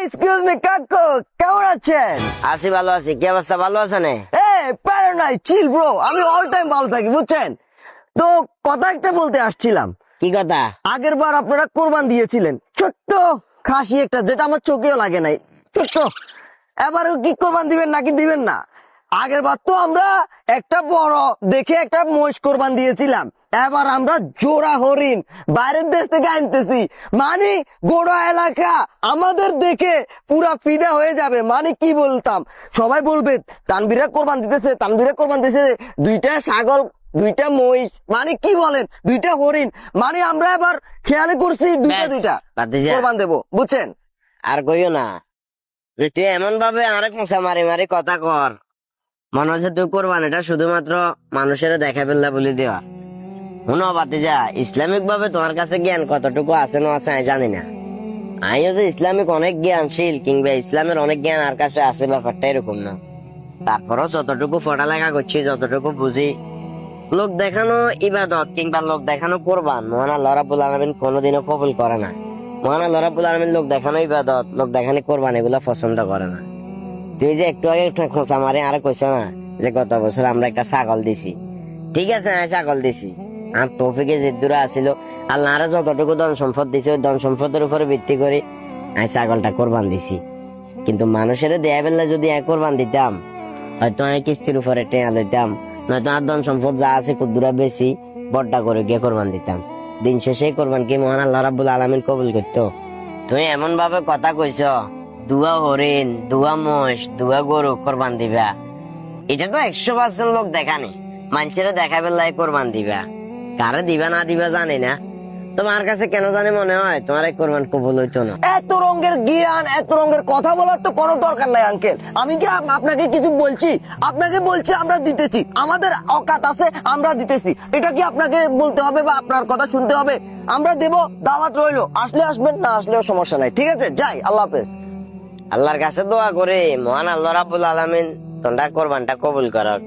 Excuse me কাকু, কেমন আছেন? আছি, ভালো আছি। কি অবস্থা, ভালো আছো না? প্যারা নাই, চিল ব্রো, আমি অল টাইম ভালো থাকি বুঝছেন। তো কথা একটা বলতে আসছিলাম। কি কথা? আগের বার আপনারা কোরবান দিয়েছিলেন ছোট্ট খাসি একটা, যেটা আমার চোখেও লাগে নাই, ছোট্ট। এবারও কি কোরবান দিবেন নাকি দিবেন না? আগের বার তো আমরা একটা বড় দেখে একটা মহিষ কোরবান দিয়েছিলাম, এবার আমরা জোড়া হরিণ বাইরের দেশ থেকে আনতেছি। মানে গোড়া এলাকা আমাদের দেখে পুরা ফিদা হয়ে যাবে। মানে কি বলতাম, সবাই বলবে তানভীরা কোরবান দিতেছে, তানভীরা কোরবান দিতেছে, দুইটা ছাগল, দুইটা মহিষ, মানে কি বলেন, দুইটা হরিণ। মানে আমরা এবার খেয়ালে করছি দুইটা ব্যাস, ভাতিজা। কোরবান দেবো বুঝছেন। আর কইও না, তুই এমন ভাবে আরেক মশা মারি মারি কথা কর, মনে হচ্ছে তুই কোরবানিটা শুধুমাত্র মানুষের দেখা ফেললা বলে দেওয়া। শুনো ভাতিজা, ইসলামিক ভাবে তোমার কাছে জ্ঞান কতটুকু আছে না আছে আমি জানি না। আমিও যে ইসলামিক অনেক জ্ঞানশীল কিংবা ইসলামের অনেক জ্ঞান আর কাছে আছে ব্যাপারটা এরকম না। তারপরও যতটুকু পড়ালেখা করছি, যতটুকু বুঝি, লোক দেখানো ইবাদত কিংবা লোক দেখানো কোরবান মহান আল্লাহ রাব্বুল আলামিন কোনোদিনও কবুল করে না। মহান আল্লাহ রাব্বুল আলামিন লোক দেখানো ইবাদত, লোক দেখানো কোরবান এগুলা পছন্দ করে না। তুই যে একটু আগে একটা খোঁচা মারি আর কইছ না যে গত বছর আমরা একটা ছাগল দিছি, ঠিক আছে আমি ছাগল দিছি, আর তৌফিকে জিদ্দুরা আসিল, আল্লাহ আরো যতটুকু ধন সম্পদ দিছে ওই ধন সম্পদের উপরে ভিত্তি করে আমি ছাগলটা কোরবান দিছি। কিন্তু মানুষের দেয়া বেলা যদি এক কোরবান দিতাম, হয়তো আমি কিস্তির উপরে টেয়া লইতাম, নয়তো আর ধন সম্পদ যা আছে কুদ্দুরা বেশি বড্ডা করে গিয়ে কোরবান দিতাম। দিন শেষে কোরবান কি মহান আল্লাহ রাব্বুল আলামিন কবুল করতো? তুমি এমন ভাবে কথা কইছ, দুয়া হরিণ, দুয়া মোষ, দুয়া গরু কোরবান দিবা, এটা তো 100% লোক দেখানি, মানুষের দেখা বেলায় কোরবান দিবা। কারে দিবা না দিবা জানি না, তোমার কাছে কেন জানি মনে হয় তোমার এই কোরবান কবুল হইতো না। এত রঙের জ্ঞান, এত রঙের কথা বলার তো কোনো দরকার নাই আঙ্কেল। আমি কি আপনাকে কিছু বলছি? আপনাকে বলছি আমরা দিতেছি, আমাদের অকাত আছে, আমরা দিতেছি। এটা কি আপনাকে বলতে হবে বা আপনার কথা শুনতে হবে? আমরা দেব, দাওয়াত রইলো, আসলে আসবেন, না আসলেও সমস্যা নাই। ঠিক আছে, যাই, আল্লাহ হাফেজ। আল্লাহর কাছে দোয়া করে মহান আল্লাহ রাব্বুল আলামিন তোমরা কোরবানটা কবুল করক।